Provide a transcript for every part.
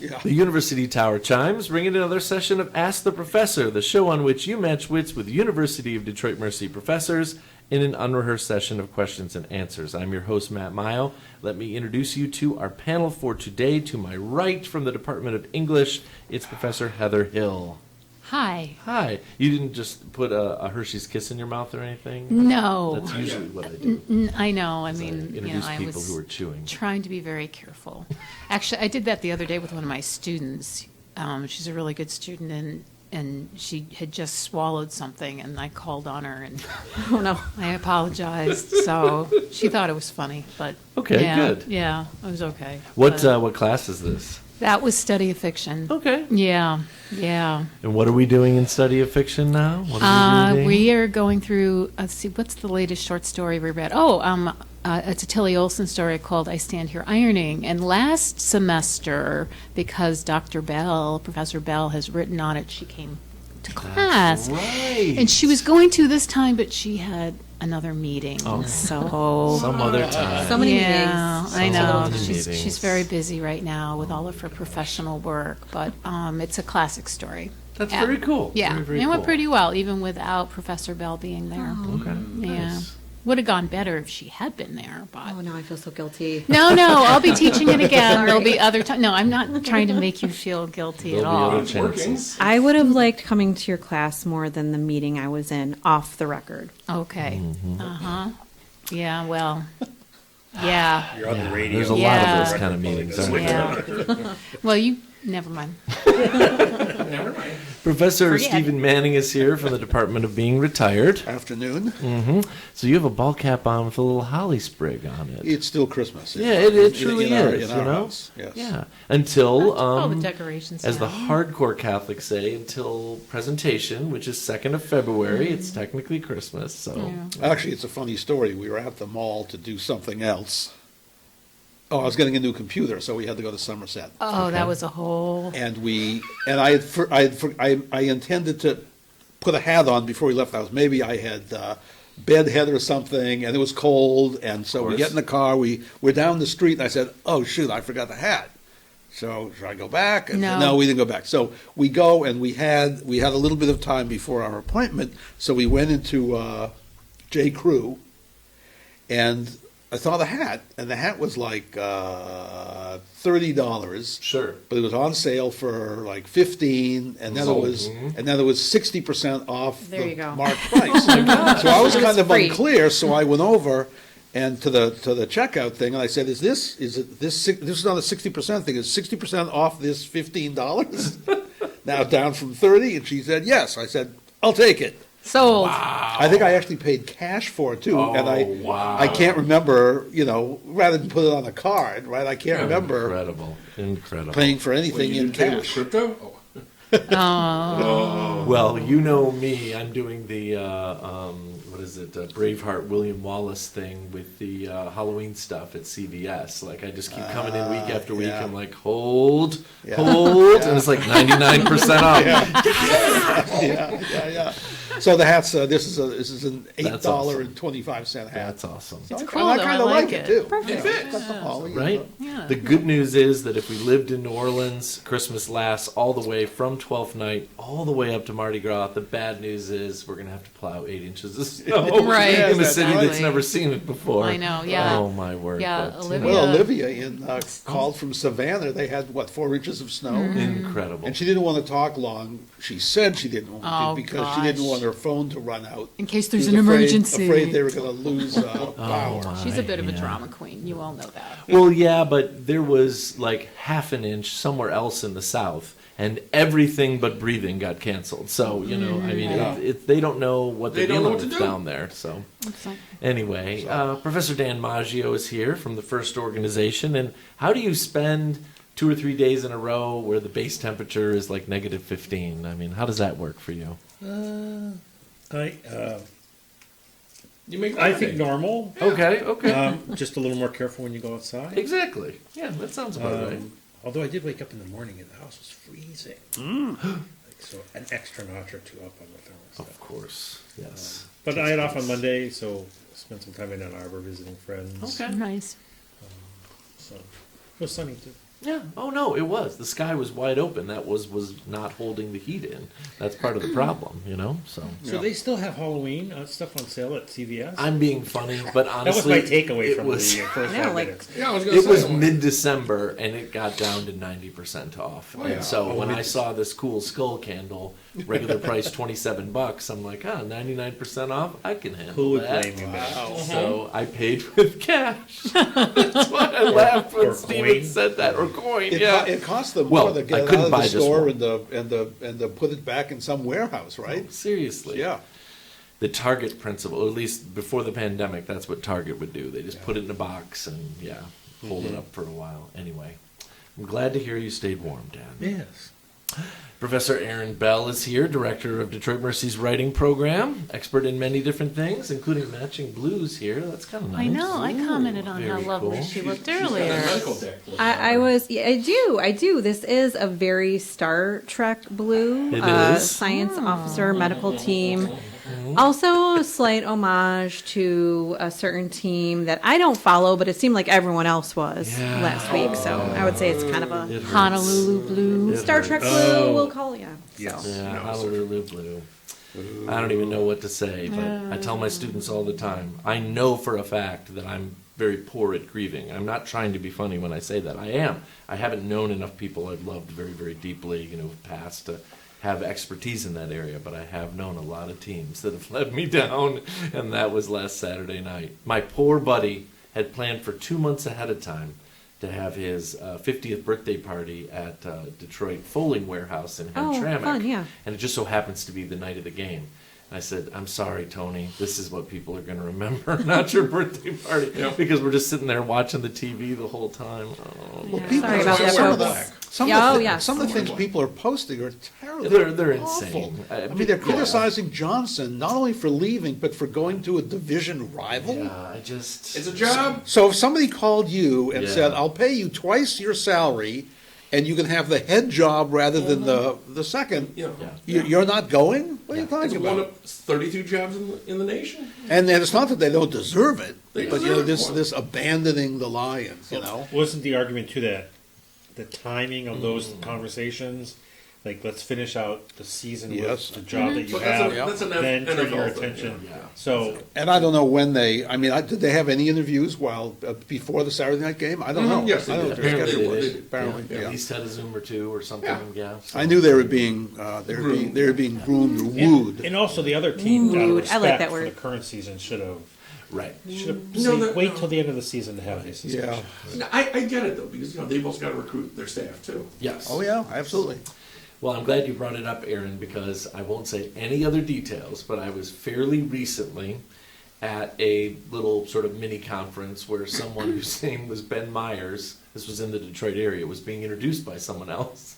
Yeah. The University Tower chimes, bringing another session of Ask the Professor, the show on which you match wits with University of Detroit Mercy professors in an unrehearsed session of questions and answers. I'm your host, Matt Maggio. Let me introduce you to our panel for today. To my right, from the Department of English, it's Professor Heather Hill. Hi. Hi. You didn't just put a Hershey's Kiss in your mouth or anything? No. That's usually what I do. I know. I I mean, introduce I people was who are chewing. trying to be very careful. Actually, I did that the other day with one of my students. She's a really good student, and she had just swallowed something, and I called on her, and Oh, no. I apologized. So she thought it was funny, but Okay, yeah, good. Yeah, it was okay. What But class is this? that was study of fiction. Okay. Yeah. And what are we doing in study of fiction now? What are we reading? We are going through, let's see, what's the latest short story we read? It's a Tilly Olsen story called I Stand Here Ironing. And last semester, because Professor Bell has written on it, she came to class. That's right. And she was going to this time, but she had another meeting. Oh. So Some other time. So many yeah, meetings. I So know. many She's meetings. very busy right now with all of her professional work, but it's a classic story. That's Yeah. very cool. Yeah, Very, very it went cool. pretty well, even without Professor Bell being there. Okay. Yeah, Nice. would have gone better if she had been there, but Oh, now I feel so guilty. no, I'll be teaching it again. Sorry. There'll be other times. No, I'm not trying to make you feel guilty There'll at be all. other chances. I would have liked coming to your class more than the meeting I was in off the record. Okay. Mm-hmm. Yeah. Well. Yeah. You're on the radio. There's a lot Yeah. of those kind of meetings, aren't there? Yeah. Well, you never mind. Never mind. Professor Forget. Stephen Manning is here from the Department of Being Retired. Afternoon. So you have a ball cap on with a little holly sprig on it. It's still Christmas. Yeah, it In truly our- is, in our you know? house, yes. Yeah. Until, all the decorations. as the now. hardcore Catholics say, until presentation, which is 2nd of February, it's technically Christmas, so. Yeah. Actually, it's a funny story. We were at the mall to do something else. Oh, I was getting a new computer, so we had to go to Somerset. Oh, that was a whole. And I intended to put a hat on before we left the house. Maybe I had bedhead or something, and it was cold, and so we course. get in the car. We're down the street, and I said, "Oh shoot, I forgot the hat." So should I go back? And No. we didn't go back. So we go, and we had a little bit of time before our appointment, so we went into J. Crew, and I saw the hat, and the hat was like $30. Sure. But it was on sale for like 15, and then it was 60% off There the you go. marked price. So I was It was kind of free. unclear. So I went over and to the checkout thing, and I said, "This is not a 60% thing. Is 60% off this $15 now down from 30?" And she said, "Yes." I said, "I'll take it." Sold. I think I actually paid cash for it too, and wow. I can't remember. Rather than put it on a card, right? I can't remember Incredible. paying for What, anything you in didn't pay with cash. crypto? Well, you know me. I'm doing the Braveheart William Wallace thing with the Halloween stuff at CVS. Like I just keep coming in week after week. yeah. I'm like, hold, Yeah. and it's like 99% off. Yeah. So the hat's this is an That's $8.25 hat. That's awesome. So cool, I though. kind I of like like it it. too. Perfect. Yeah, it's got the holly, Right? Yeah. The good news is that if we lived in New Orleans, Christmas lasts all the way from 12th night all the way up to Mardi Gras. The bad news is we're going to have to plow 8 inches of snow Right. in a Yes, city that's exactly. never seen it before. I know, yeah. Oh, my word. Yeah, But, Olivia- Well, Olivia called from Savannah. They had 4 inches of snow, Incredible. and she didn't want to talk long. She said she didn't want Oh, to because she didn't gosh. want her phone to run out. In case there's She an was emergency. Afraid they were going to lose power. my. She's a bit of a Yeah. drama queen. You all know that. Well, yeah, but there was like half an inch somewhere else in the South, and everything but breathing got canceled. So, I mean, Yeah. they don't know what they're They don't know dealing what to with do. down there. So, So, anyway, Professor Dan Maggio is here from the First Organization. And how do you spend 2 or 3 days in a row where the base temperature is like negative 15? I mean, how does that work for you? You make I think normal. Okay. Just a little more careful when you go outside. Exactly. Yeah, that sounds about right. Although I did wake up in the morning and the house was freezing. So an extra notch or two up on the thermostat. Of course, yes. But I had off on Monday, so spent some time in Ann Arbor visiting friends. Okay. nice. So it was sunny too. Yeah. Oh no, it was. The sky was wide open. That was not holding the heat in. That's part of the problem, you know. So So they still have Halloween stuff on sale at CVS? I'm being funny, but that was honestly, my takeaway it from was, the first Yeah, 5 like- minutes. Yeah, I was gonna It say. was mid-December, and it got down to 90% off. Oh, yeah. And so Oh, when I mid- saw this cool skull candle, regular price $27, I'm like, 99% off. I can handle Who would that. blame you, man? So I paid with cash. That's why I laughed when Or Steven coin. said that. Or coin, It, yeah. it cost them Well, more to I get it couldn't out of buy the just store one. and to put it back in some warehouse, right? Seriously. Yeah. The Target principle, or at least before the pandemic, that's what Target would do. They just put it in a box and, hold it up for a while. Anyway, I'm glad to hear you stayed warm, Dan. Yes. Professor Erin Bell is here, director of Detroit Mercy's writing program, expert in many different things, including matching blues here. That's kind of nice. I know. I commented on how Very lovely cool. she looked She's got earlier. that medical deck. I was, yeah, I do. This is a very Star Trek blue. It is. Science officer, medical team. Also, a slight homage to a certain team that I don't follow, but it seemed like everyone else was Yeah. last week. So I would say it's kind of a It hurts. Honolulu blue. It Star hurts. Trek blue. Oh. We'll call it. Yeah. Yes. Yeah, No, Honolulu blue. I don't even know what to say, but I tell my students all the time, I know for a fact that I'm very poor at grieving. I'm not trying to be funny when I say that. I am. I haven't known enough people I've loved very, very deeply, who've passed to have expertise in that area, but I have known a lot of teams that have let me down, and that was last Saturday night. My poor buddy had planned for 2 months ahead of time to have his 50th birthday party at Detroit Foaling Warehouse in Oh, Hamtramck. fun, yeah. And it just so happens to be the night of the game. And I said, I'm sorry, Tony, this is what people are going to remember, not your birthday party, Yep. because we're just sitting there watching the TV the whole time. Oh, Well, Yeah. people, Sorry about that, some of folks. the, some, Yeah, of oh, the, yeah. some of the things people are posting are terrible. They're awful. insane. I mean, they're criticizing Johnson not only for leaving, but for going to a division rival. Yeah, I just... It's a job. So if somebody called you and Yeah. said, "I'll pay you twice your salary, and you can have the head job rather than the second," Yeah. you're not going? What are you It's talking one about? of 32 jobs in the nation. And then it's not that they don't deserve it, They but deserve this it. this abandoning the Lions, Wasn't the argument too that the timing of those conversations, like let's finish out the season Yes. with the job that you But have, that's an then turn NFL your thing, attention. yeah. So And I don't know when they. I mean, did they have any interviews while before the Saturday night game? I don't know. Yes, they I don't know did. what their Apparently schedule they was. did. Apparently, Yeah. At yeah. least had a Zoom or two or something, yeah. So. I knew they were being groomed or wooed. and also the other team, out of Wooed. I like respect that for word. the current season, should have Right. wait till the end of the season to have these Yeah. discussions. No, I get it though, because they've also got to recruit their staff too. Yes. Oh yeah, absolutely. Well, I'm glad you brought it up, Erin, because I won't say any other details, but I was fairly recently at a little sort of mini conference where someone whose name was Ben Myers, this was in the Detroit area, was being introduced by someone else.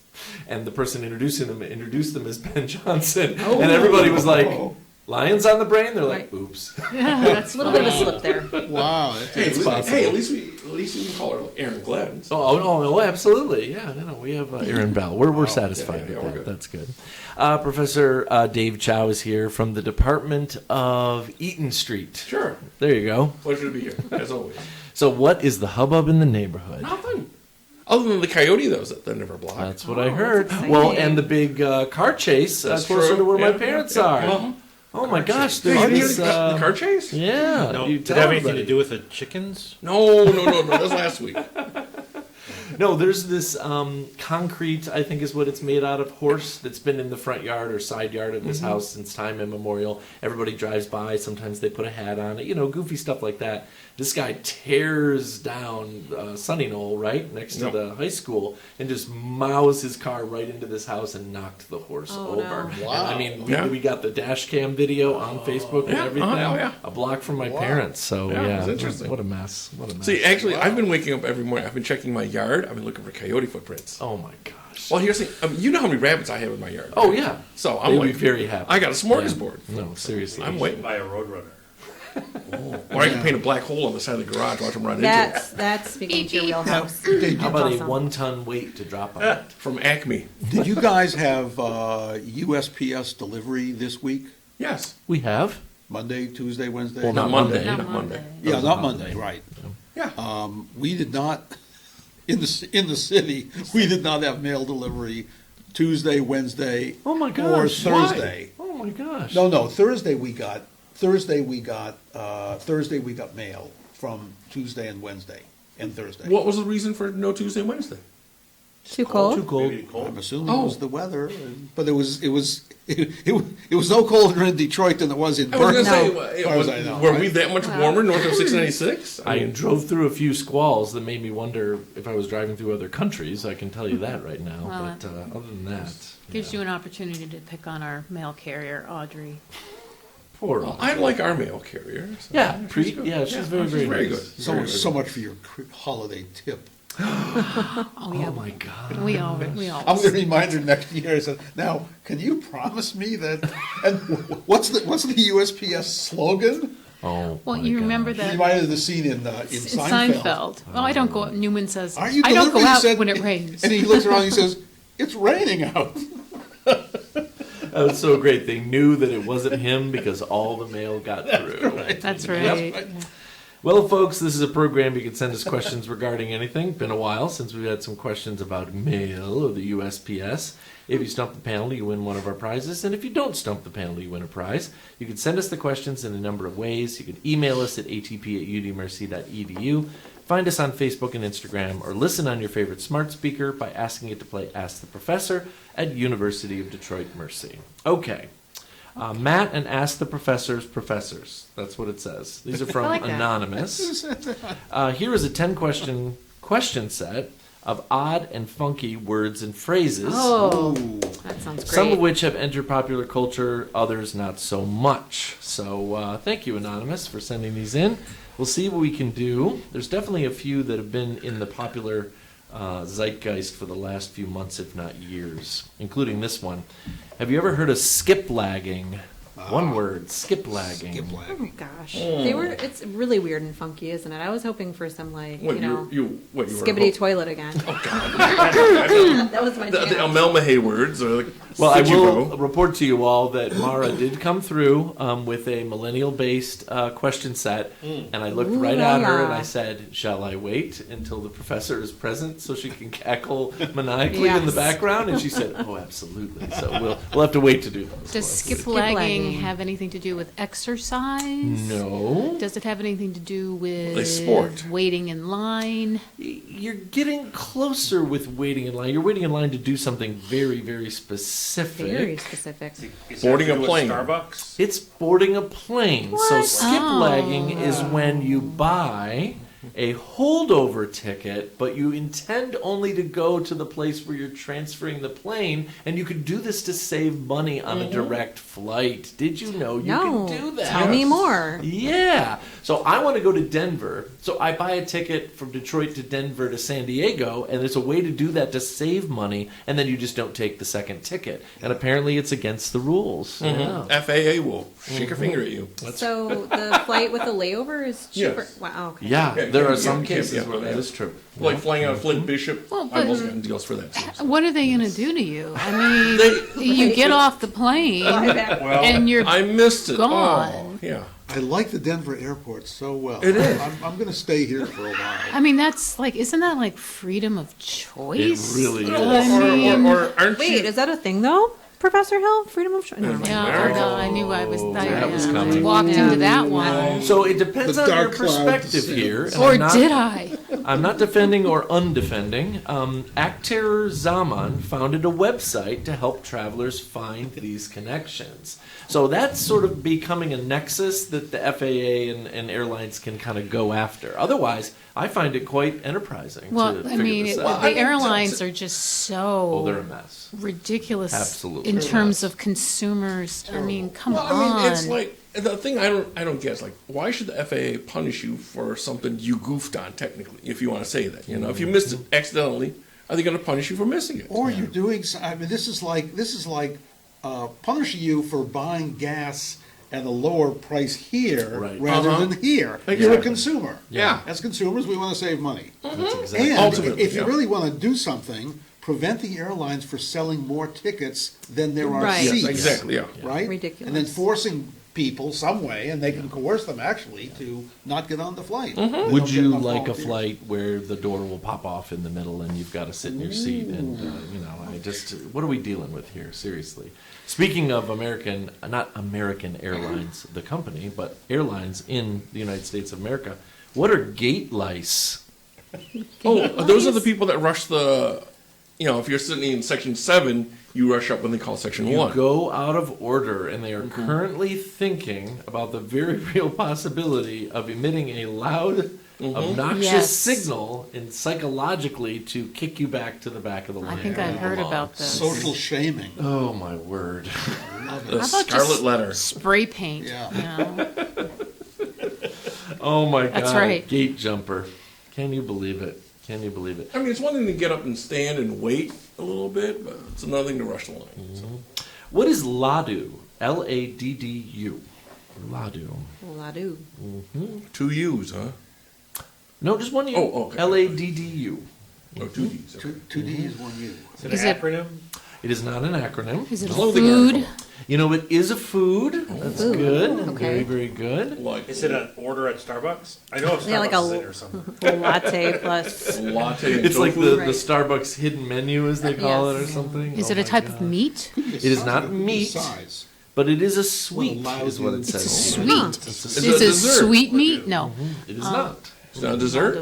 And the person introducing them introduced them as Ben Johnson. And everybody was like, Lions on the brain? They're like, Right. oops. That's a little bit of a slip there. Wow. Hey, It's possible. at least we can call her Aaron Glenn. Oh, absolutely. Yeah, no, we have Erin Bell. We're satisfied yeah, with we're that. good. That's good. Professor Dave Chow is here from the Department of Eaton Street. Sure, There you go. pleasure to be here as always. So what is the hubbub in the neighborhood? Nothing other than the coyote that never blocked. That's what Oh, I heard. that's Well, exciting. and the big car chase That's closer true. to where my Yeah, parents yeah, are. yeah. Oh my gosh, Hey, there's you didn't this. hear the car chase? Yeah. No, you did it tell have anything everybody. to do with the chickens? No. That was last week. No, there's this concrete, I think is what it's made out of, horse that's been in the front yard or side yard of this house since time immemorial. Everybody drives by. Sometimes they put a hat on it, goofy stuff like that. This guy tears down Sunny Knoll, right, next to Yep. the high school, and just mows his car right into this house and knocked the horse Oh, over. no. And, Wow. I mean, Yeah. we got the dash cam video on Facebook and Yeah, everything. yeah. A block from my Wow. parents. So, Yeah, yeah. it's interesting. What a mess. What a mess. See, actually, I've been waking up every morning. I've been checking my yard. I've been looking for coyote footprints. Oh, my gosh. Well, here's the thing. You know how many rabbits I have in my yard. Oh, yeah. So I'm They'd like, be very happy. I got a smorgasbord. Yeah. No, seriously. I'm waiting. Buy a Roadrunner. Or I can paint a black hole on the side of the garage, watch them run into it. That's speaking to your wheelhouse. Did How about Awesome. a 1-ton weight to drop on it? From Acme. you guys have USPS delivery this week? Yes. We have. Monday, Tuesday, Wednesday? Well, Not Monday. Monday. Not Not Monday. Monday. Yeah, That was not a Monday, holiday. right. Yeah. We did not. in the city, we did not have mail delivery Tuesday, Wednesday, Oh my or gosh. Thursday. Oh my gosh. No, Thursday we got mail from Tuesday and Wednesday and Thursday. What was the reason for no Tuesday and Wednesday? Too cold? Too cold. I'm assuming it was the weather, but it was no colder in Detroit than it was in I was Berkeley. going to say, as far as I know, were right? we that much warmer north of 696? I drove through a few squalls that made me wonder if I was driving through other countries. I can tell you that right now. Well, But other than that, Gives you an opportunity to pick on our mail carrier, Audrey. poor. Well, I like our mail carrier. So Yeah, she's good. she's very, very, very nice. good. So much for your holiday tip. Oh my God. We all. I'm going to remind her next year. I said, "Now, can you promise me that?" And what's the USPS slogan? Oh. Well, my you remember gosh. that Reminded of the scene in Seinfeld. Well, I don't go. Newman says, Are you I don't go delivering? He out said- when it rains. And he looks around and he says, "It's raining out." That was so great. They knew that it wasn't him because all the mail got through. That's right. Yep. Well, folks, this is a program you can send us questions regarding anything. Been a while since we've had some questions about mail or the USPS. If you stump the panel, you win one of our prizes. And if you don't stump the panel, you win a prize. You can send us the questions in a number of ways. You can email us at atp@udmercy.edu. Find us on Facebook and Instagram, or listen on your favorite smart speaker by asking it to play Ask the Professor at University of Detroit Mercy. Okay. Matt and Ask the Professor's Professors. That's what it says. These are from I like that. Anonymous. Here is a 10-question set of odd and funky words and phrases. Oh, that sounds great. Some of which have entered popular culture, others not so much. So thank you, Anonymous, for sending these in. We'll see what we can do. There's definitely a few that have been in the popular zeitgeist for the last few months, if not years, including this one. Have you ever heard of skip lagging? One word, skip lagging. Skip Oh lagging. my gosh, it's really weird and funky, isn't it? I was hoping for some What, you were skibbity toilet again. Oh, God. That was my the chance. Amalmahay words are like Well, I Fujibro. will report to you all that Mara did come through with a millennial-based question set, and I looked Ooh right la at her la. and I said, "Shall I wait until the professor is present so she can cackle maniacally in the Yes. background?" And she said, "Oh, absolutely." So we'll have to wait to do those. Does skip lagging have anything to do with exercise? No. Does it have anything to do with Like sport. waiting in line? You're getting closer with waiting in line. You're waiting in line to do something very, very specific. Very specific. Boarding a plane. Starbucks. It's boarding a plane. So What? skip Oh. lagging is when you buy a holdover ticket, but you intend only to go to the place where you're transferring the plane, and you could do this to save money on a direct flight. Did you know you No, can do that? tell me more. Yeah. So I want to go to Denver. So I buy a ticket from Detroit to Denver to San Diego, and there's a way to do that to save money, and then you just don't take the second ticket. And apparently it's against the rules. Yeah. FAA will shake her finger at you. So the flight with the layover is cheaper. Yes. Wow. Okay. Yeah, Yeah, there yeah, are some yeah, cases yeah, where yeah. that is true. Like flying out of Flint Bishop. Well, I've but- also gotten deals for that too. What are they going to do to you? I mean, you get off the plane Well, and you're I missed it. Gone. Oh, yeah. I like the Denver airport so well. It is. I'm going to stay here for a while. I mean, that's like, isn't that like freedom of choice? It really is. Or aren't Wait, you? is that a thing though, Professor Hill? Freedom of choice. Never mind. Yeah, no, I knew I was. that was I coming. walked Yeah. into that one. So it depends The on your dark clouds perspective sail. here. and Or I'm not- did I? I'm not defending or undefending. Akhtar Zaman founded a website to help travelers find these connections. So that's sort of becoming a nexus that the FAA and airlines can kind of go after. Otherwise, I find it quite enterprising. Well, to I figure mean, this the out. airlines are just Oh, they're a so mess. ridiculous Absolutely. in terms of consumers. I mean, come Well, on. I mean, it's like the thing I don't get is like, why should the FAA punish you for something you goofed on? Technically, if you want to say that, if you missed it accidentally, are they going to punish you for missing it? Or you're doing. I mean, this is like punishing you for buying gas at a lower price here Right. rather Uh-huh. than here. You're a Exactly. consumer. Yeah. As consumers, we want to save money. That's exactly. And Ultimately, if you yeah. really want to do something, prevent the airlines from selling more tickets than there are Right. Yes, seats. exactly. Yeah. Right? Ridiculous. And then forcing people some way, and they can coerce them actually to not get on the flight. They don't Would get you enough like a volunteers. flight where the door will pop off in the middle and you've got to sit in your seat? And, what are we dealing with here? Seriously. Speaking of not American Airlines, the company, but airlines in the United States of America, what are gate lice? Oh, those are the people that rush the, if you're sitting in section 7, you rush up when they call section You 1. go out of order, and they are currently thinking about the very real possibility of emitting a loud, obnoxious Yes. signal and psychologically to kick you back to the back of the I line. think where I've you heard belong. about this. Social shaming. Oh, my word. The How about Scarlet just Letter. spray paint? Yeah. You know? Oh, my God. That's right. Gate jumper. Can you believe it? Can you believe it? I mean, it's one thing to get up and stand and wait a little bit, but it's another thing to rush the line. So. What is LADU? Laddu. LADU. Ladu. 2 U's, huh? No, just one U. Oh, okay. LADDU. No, 2 D's. Okay. Two Ds, one U. Is it Is an it- acronym? It is not an acronym. Is it a Clothing food? article. You know, it is a food. That's Food. good. Okay. Very, very good. Like Is it an order at Starbucks? I know Starbucks Yeah, like a- is in or something. Latte plus. a latte and It's like tofu. the Starbucks hidden menu, as they call it, or Yes. something. Is Oh it a my type God. of meat? It is not meat, Size. but it is a sweet, Well, is what it It's says. a here. sweet. It's a Is Is it a it dessert? sweet meat? No. It is not. It's not a dessert?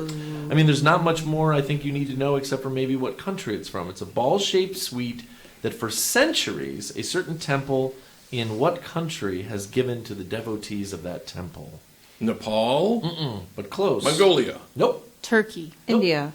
I mean, there's not much more I think you need to know except for maybe what country it's from. It's a ball-shaped sweet that for centuries a certain temple in what country has given to the devotees of that temple. Nepal? But close. Mongolia. Nope. Turkey. India.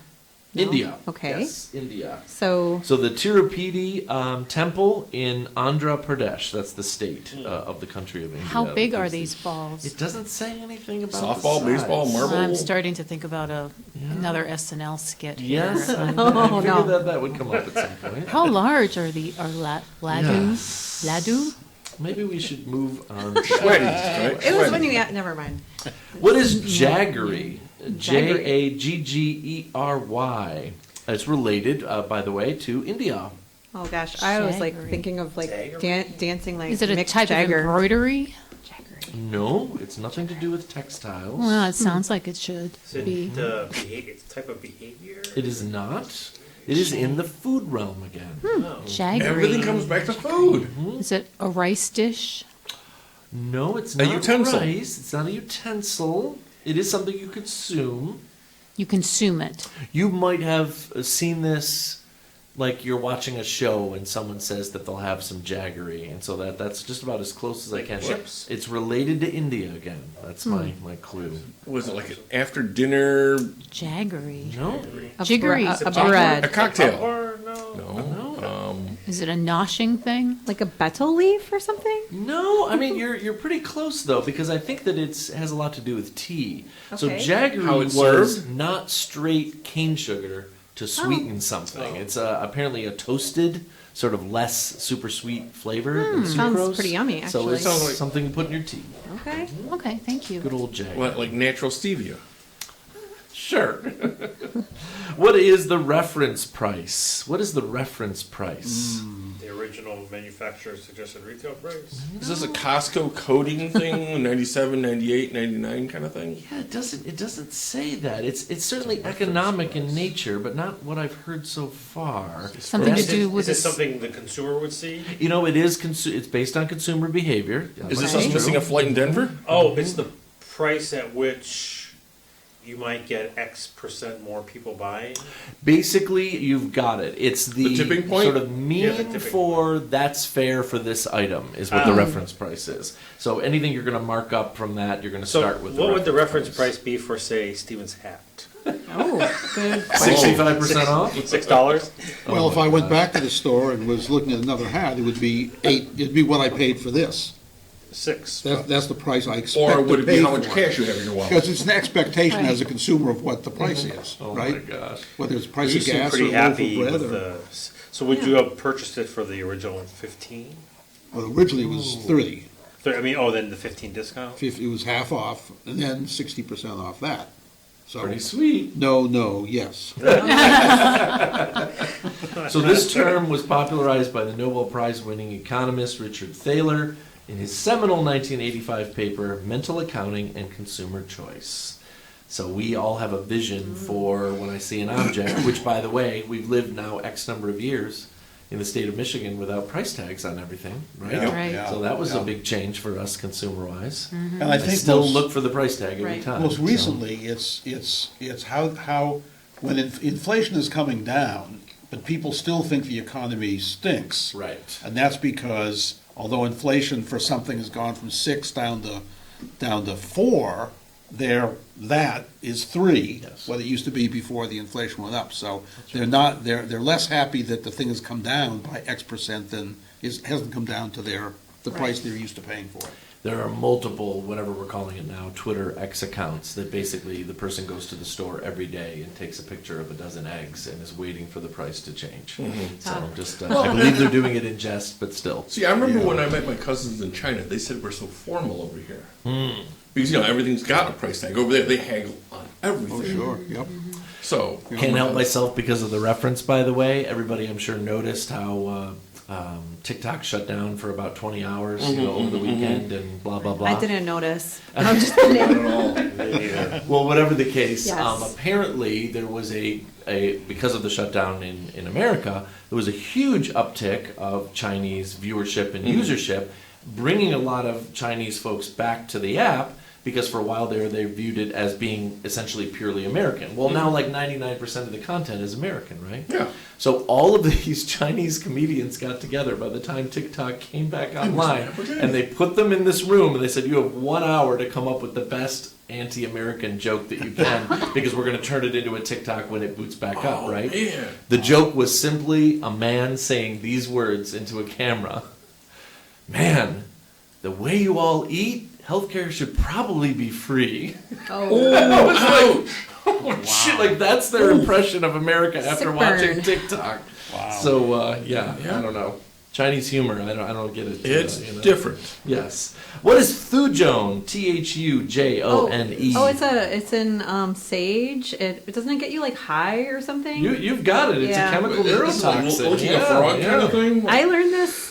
No? India. Okay. Yes, India. So So the Tirupati temple in Andhra Pradesh, that's the state of the country of India. How big are Because these balls? It doesn't say anything about Softball, the size. baseball, marble? I'm starting to think about Yeah. another SNL skit here. Yes, I Oh, figured no. that would come up at some point. How large are ladu? Yes. Ladu? Maybe we should move on. to- Sweaties, right? it was when you. Never mind. What is jaggery? Jaggery. Jaggery. It's related, by the way, to India. Oh gosh, I was like Jaggery. thinking of like Jaggery? dancing like Is it a Mick type Jagger. of embroidery? No, it's nothing to do with textiles. Well, it sounds like it should Is it be. it's a type of behavior? It is not. It is in the food realm again. No. Everything Jaggery. comes back to food. Is it a rice dish? No, it's A not utensil. rice. It's not a utensil. It is something you consume. You consume it. You might have seen this, like you're watching a show and someone says that they'll have some jaggery, and so that's just about as close as I Like can. chips? It's related to India again. That's my clue. Was it like an after dinner Jaggery. No, A Jiggery. bre- A a bread. a cocktail? Or no. No. Is it a noshing thing? Like a betel leaf or something? no. I mean, you're pretty close though, because I think that it has a lot to do with tea. So Okay. jaggery How it's was served? not straight cane sugar to sweeten something. It's apparently a toasted, sort of less super sweet flavor than Sounds sucrose. pretty yummy, So actually. it's Sounds like- something to put in your tea. Okay. Okay, thank you. Good old jaggery. What, like natural stevia? Sure. What is the reference price? What is the reference price? The original manufacturer suggested retail price. Is this a Costco coding thing? 97, 98, 99 kind of thing? Yeah, it doesn't say that. It's certainly economic in nature, but not what I've heard so far. Something to Is do it, with is this this. something the consumer would see? You know, it's based on consumer behavior. Is this Okay. us missing a flight in Denver? Oh, it's the price at which you might get X% more people buying. Basically, you've got it. It's the tipping point? sort of Yeah, the mean tipping for that's fair for this item is what the reference price is. So anything you're going to mark up from that, you're going to So, start with. what would the reference price be for, say, Steven's hat? Oh, good. 65% off. $6. Well, if I went back to the store and was looking at another hat, it would be it'd be what I paid for this. $6. That's the price I expect Or would to it be pay how much for cash you have in your wallet? Because it's an expectation as a consumer of what the price is, Oh my right? gosh. Whether it's price You of seem gas or pretty loaf of happy bread with or, the. So would you have purchased it for the original 15? well, originally it was 30. I mean, oh, then the 15 discount. It was half off, and then 60% off that. So, Pretty sweet. no, yes. So this term was popularized by the Nobel Prize winning economist Richard Thaler in his seminal 1985 paper, Mental Accounting and Consumer Choice. So we all have a vision for when I see an object, which, by the way, we've lived now X number of years in the state of Michigan without price tags on everything, right? Yeah, Right. yeah, So that was yeah. a big change for us consumer-wise. And I I think still most- look for the price tag every Right. time. Most so. recently, it's how when inflation is coming down, but people still think the economy stinks. Right. And that's because although inflation for something has gone from 6 down to 4, that is 3, Yes. what it used to be before the inflation went up. So they're less happy that the thing has come down by X% than hasn't come down to the price they're used to paying for it. There are multiple, whatever we're calling it now, Twitter X accounts that basically the person goes to the store every day and takes a picture of a dozen eggs and is waiting for the price to change. So just, I believe they're doing it in jest, but still. See, I remember Yeah. when I met my cousins in China, they said we're so formal over here. Because, everything's got a price tag. Over there, they haggle on everything. Oh, sure, yep. So, Can't help myself because of the reference, by the way. Everybody, I'm sure, noticed how TikTok shut down for about 20 hours over the weekend and blah, blah, blah. I didn't notice. I'm just kidding. Well, whatever the case, Yes. apparently there was because of the shutdown in America, there was a huge uptick of Chinese viewership and usership, bringing a lot of Chinese folks back to the app because for a while there they viewed it as being essentially purely American. Well, now like 99% of the content is American, right? yeah. So all of these Chinese comedians got together by the time TikTok came back online, and they put them in this room, and they said, you have 1 hour to come up with the best anti-American joke that you can, because we're going to turn it into a TikTok when it boots back up, right? Man. The joke was simply a man saying these words into a camera. Man, the way you all eat, healthcare should probably be free. Oh, ouch. Oh, shit, like that's their impression of America after Sick watching burn. TikTok. Wow. So Yeah. I don't know. Chinese humor, I don't get it. It's you know. different. Yes. What is Thujone? Thujone. Oh, it's in sage. It doesn't get you like high or something. You've got it. It's Yeah. a chemical This is like neurotoxin. looking a frog kind of thing. I learned this.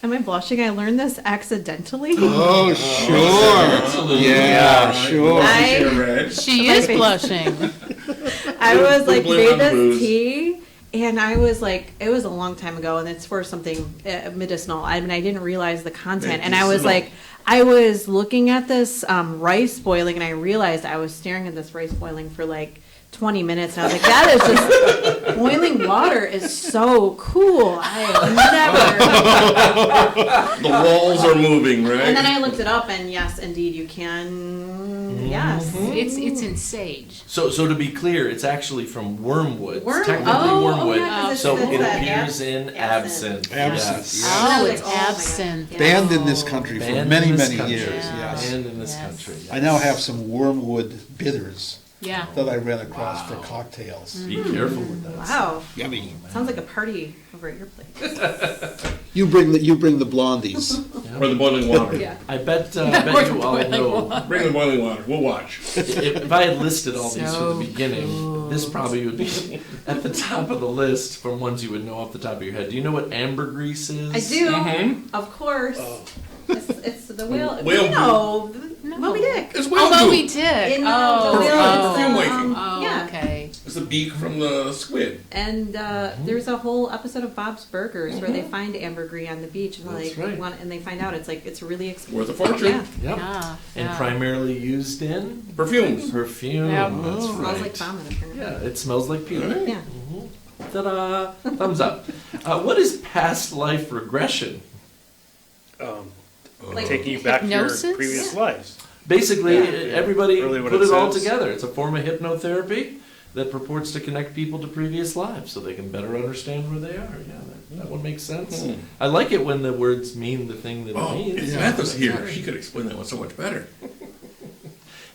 Am I blushing? I learned this accidentally. Oh, sure. Yeah, sure. She is blushing. I was like Blame made on this booze. tea, and I was like, it was a long time ago, and it's for something medicinal. I mean, I didn't realize the content, and I was like, I was looking at this rice boiling, and I realized I was staring at this rice boiling for like 20 minutes, and I was like, that is just boiling water is so cool. I have never. The walls are moving, right? And then I looked it up, and yes, indeed, you can. Yes. It's in sage. So to be clear, it's actually from wormwood. Worm- It's technically oh, wormwood. yeah, 'cause so it's it that appears in absinthe. absinthe. Absinthe, Yes. yeah. Oh, Like, it's oh my God. absinthe. Yeah. Banned in this country for Banned many, in this many country. years, Yeah. yes. Banned in this Yes. country. I now have some wormwood bitters Yeah. that I ran across for cocktails. Be careful with that. Wow. Yummy. Sounds like a party over at your place. You bring the blondies. Or the boiling water. Yeah. I bet you all know. Bring the boiling water. We'll watch. If I had listed all these So from the beginning, this probably would be at the top of the list from ones you would know off the top of your head. Do you know what ambergris is? I do, of course. It's the whale. Whale No, No. Moby Dick. It's whale Although we goop. did. In, Oh, the whale, oh, Perfume it's, making. yeah. okay. It's the beak from the squid. And there's a whole episode of Bob's Burgers where they find ambergris on the beach, and That's like right. and they find out it's really expensive. Worth a fortune. Yeah, Yep. Yeah. And yeah. primarily used in Perfumes. perfume. Yeah. That's smells right. like vomit. Apparently. Yeah, it smells like puke. Yeah. Ta-da! Thumbs up. What is past life regression? Like Taking you back to your hypnosis? previous lives. Basically, Yeah. everybody Really what put it it all says. together. It's a form of hypnotherapy that purports to connect people to previous lives so they can better understand where they are. Yeah, that one makes sense. I like it when the words mean the thing that it Oh, means. if Beth was here, she could explain that one so much better.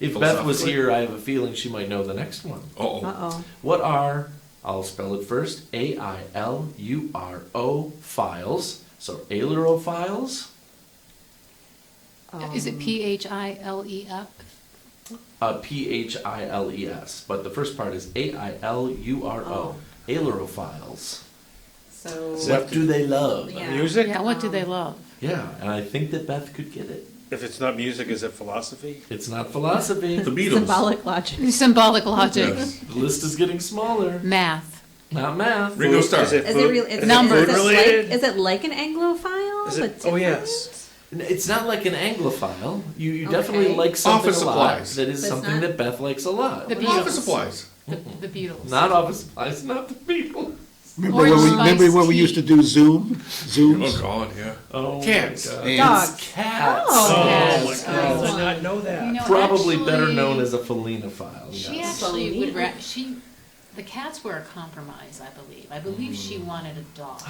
If Beth was Philosophically. here, I have a feeling she might know the next one. Uh-oh. Uh-oh. What are, I'll spell it first, AILURO files. So Ailuro files, Is it PHILEF? PHILES. But the first part is AILURO. Ailuro files. So What do they love? Yeah. Music? Yeah, what do they love? Yeah, and I think that Beth could get it. If it's not music, is it philosophy? It's not philosophy. The Beatles. Symbolic logic. Symbolic logic. Yes. The list is getting smaller. Math. Not math. Ringo Starr. Is it Is food? it really? Is Numbers. Is it, Related? is it like an Anglophile? Is it- but oh, different? yes. It's not like an Anglophile. You definitely Okay. like something Office a lot supplies. that is But it's something not- that Beth likes a lot. The Beatles. Office supplies. The Beatles. Not office supplies, not the people. Remember Orange when we spice used to tea. do Zoom? Oh Zooms? God, yeah. Oh, Cats. my God. And Dogs. Cats. Oh, Oh, Yes. my God. I did not know You that. know, Probably actually, better known as a felinophile. She yes. actually would. The cats were a compromise, I believe. I believe she wanted a dog.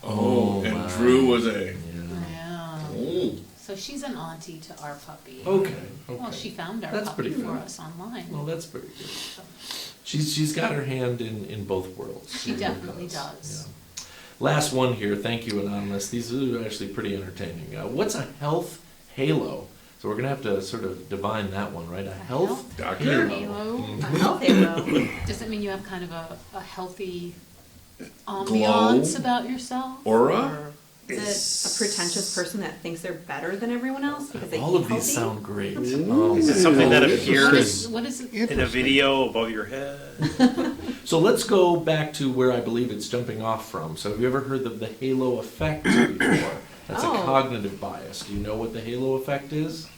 Oh, and my. Drew was a. Yeah. Oh. So she's an auntie to our puppy. Okay. Well, she found our That's puppy pretty for good. us online. Well, that's pretty good. She's got her hand in both worlds. She really definitely does. Yeah. Last one here. Thank you, Anonymous. These are actually pretty entertaining. What's a health halo? So we're going to have to sort of divine that one, right? A health Doctor. Halo. A health halo. Does it mean you have kind of a healthy ambiance about yourself? Aura? Or Is it a pretentious person that thinks they're better than everyone else because they All eat of these healthy? sound great. Is it something that appears what is it? in a video above your head? So let's go back to where I believe it's jumping off from. So have you ever heard of the halo effect before? That's a Oh. cognitive bias. Do you know what the halo effect is?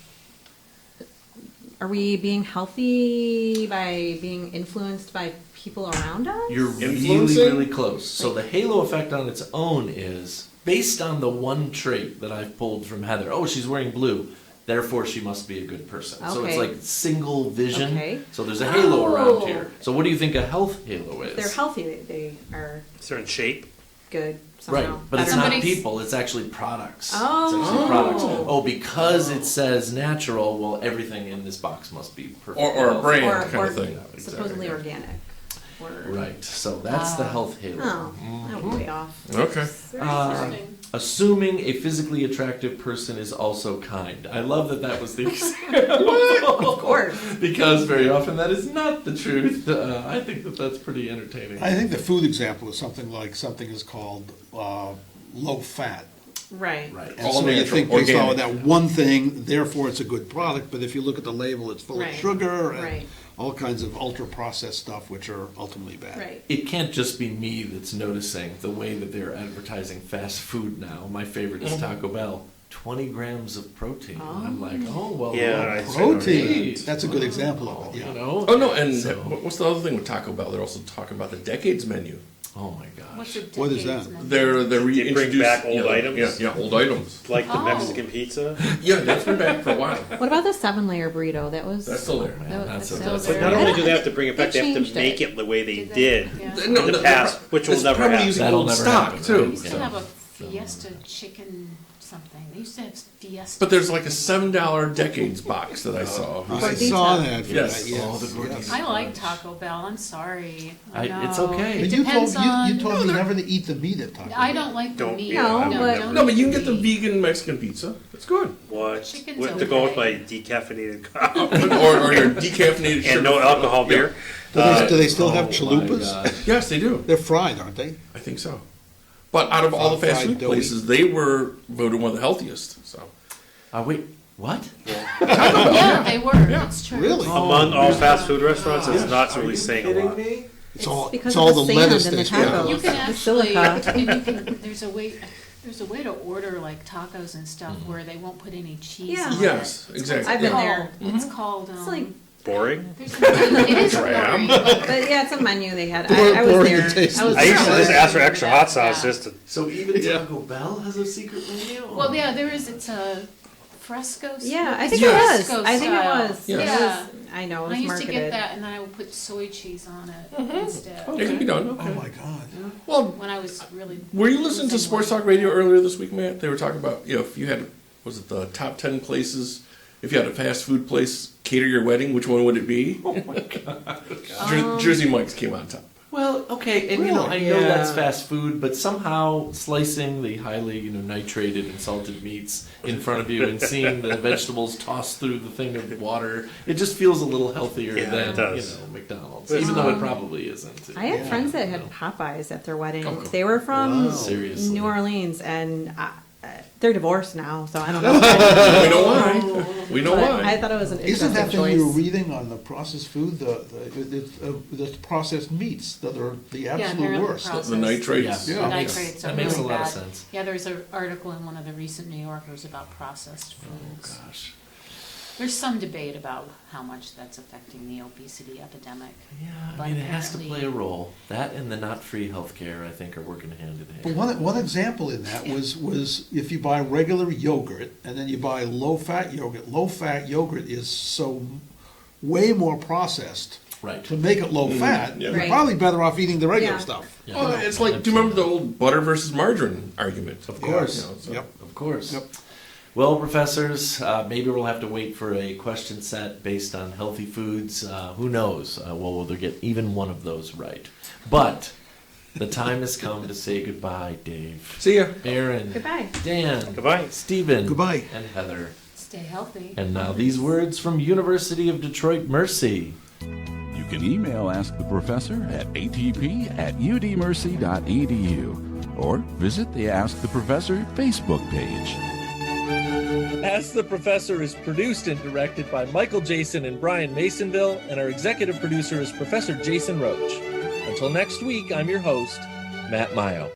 Are we being healthy by being influenced by people around us? You're really, Influencing? really close. So the halo effect on its own is based on the one trait that I've pulled from Heather. Oh, she's wearing blue. Therefore, she must be a good person. So it's Okay. like single vision. Okay. So there's a halo Oh. around here. So what do you think a health halo is? If they're healthy, they are Is there in shape? good Right, somehow. but it's Better. not Somebody's- people, it's actually products. It's Oh. actually products. Oh, because it says natural, well, everything in this box must be perfect. Or a brand Or, kind or of thing. Yeah, supposedly exactly. organic. Or, Right, so that's the health halo. Oh, that was way off. Okay. Interesting. Assuming a physically attractive person is also kind. I love that that was the example. Of course. Because very often that is not the truth. I think that that's pretty entertaining. I think the food example is something like something is called low fat. Right. Right. And All so you natural, think based on organic. that one thing, therefore it's a good product, but if you look at the label, it's full Right. of sugar and Right. all kinds of ultra-processed stuff, which are ultimately bad. Right. It can't just be me that's noticing the way that they're advertising fast food now. My favorite is Taco Bell. 20 grams of protein. And I'm like, oh, well, Yeah, well, I'd say Protein, great. that's a good example of it, yeah. You know? Oh no, and So- what's the other thing with Taco Bell? They're also talking about the decades menu. Oh my gosh. What's your What is decades that? menu? They're They bring reintroducing back old items? Yeah, old items. Like the Oh. Mexican pizza? Yeah, that's been back for a while. What about the 7-layer burrito? That was. That's still there. That- That's a- still that's there. But not only do they have to bring it back, They they have to changed make it. it the way they Did they? did Yeah. in the past, which will it's never probably happen. using That'll old never stock happen, They too. used to So- have a Fiesta chicken something. They used to have Fiesta. But there's like a $7 decades box that I saw. I Gordita. saw that. Yes. that, yes, Oh, the yes. Gordita. I like Taco Bell. I'm sorry. It's No. okay. It But you told, depends on. you told me never to eat the meat at Taco Bell. I don't like the Don't- meat. yeah, No, I would but- never- No, but you can get the meat. vegan Mexican pizza. That's good. What? Chicken's With, to go with okay. my decaffeinated coffee or your decaffeinated sugar. and no alcohol beer. Do they still have Oh my chalupas? gosh. Yes, they do. They're fried, aren't they? I think so. But out of all the fast Fried food doughy. places, they were voted one of the healthiest. So Wait, what? Yeah, they were. That's true. Really? Among all fast food restaurants, it's not really saying a lot. It's all, because it's of all the the sand lettuce and the they spread tacos. on. You can The actually, silica. and you can, there's a way to order like tacos and stuff Mm-hmm. where they won't put any cheese Yeah. on yes, it. exactly. I've been Called- there. It's called, It's like, Boring. there's it is Dram. boring, but but yeah, it's a menu they had. Boring- I was boring there. to taste. I was I used to there. just ask for extra hot sauce just to. So even Taco Bell has a secret menu? Well, yeah, there is. It's a fresco. Yeah, I it's think it was. fresco I think it style. was. Yeah. It Yeah. was. I know. It I was used marketed. to get that, and then I would put soy cheese on it instead. It can be done. Oh my God. Well, When I was really. were you listening to losing Sports weight. Talk Radio earlier this week, Matt? They were talking about, if you had, was it the top 10 places, if you had a fast food place cater your wedding, which one would it be? Oh my God. Jersey Mike's came on top. Well, okay, and I know Yeah. that's fast food, but somehow slicing the highly, nitrated and salted meats in front of you and seeing the vegetables tossed through the thing of water, it just feels a little healthier Yeah, than, it does. McDonald's, But- even though it probably isn't. I had Yeah. friends that had Popeyes at their wedding. Oh, They were from Wow. Seriously. New Orleans, and they're divorced now, so I don't know. We know why. We know But why. I thought it was an Isn't interesting that thing choice. you were reading on the processed food, the processed meats that are the absolute worst? The nitrates. The Yeah. nitrates are That makes really a lot of bad. sense. Yeah, there's an article in one of the recent New Yorkers about processed foods. Gosh. There's some debate about how much that's affecting the obesity epidemic. Yeah, I But mean, it has to apparently- play a role. That and the not-free healthcare, I think, are working hand in But hand. one example in that was if you buy regular yogurt and then you buy low-fat yogurt is so way more processed Right. to make it low-fat, Yeah. you're Right. probably better off eating the regular Yeah. stuff. Yeah. Oh, it's like, do you remember the old butter versus margarine argument? Of course. You know, so- Yep. Of course. Yep. Well, professors, maybe we'll have to wait for a question set based on healthy foods. Who knows? Well, we'll get even one of those right. But the time has come to say goodbye, Dave. See ya. Erin. Goodbye. Dan. Goodbye. Stephen. Goodbye. And Heather. Stay healthy. And now these words from University of Detroit Mercy. You can email Ask the Professor at atp@udmercy.edu or visit the Ask the Professor Facebook page. Ask the Professor is produced and directed by Michael Jason and Brian Masonville, and our executive producer is Professor Jason Roach. Until next week, I'm your host, Matt Mayo.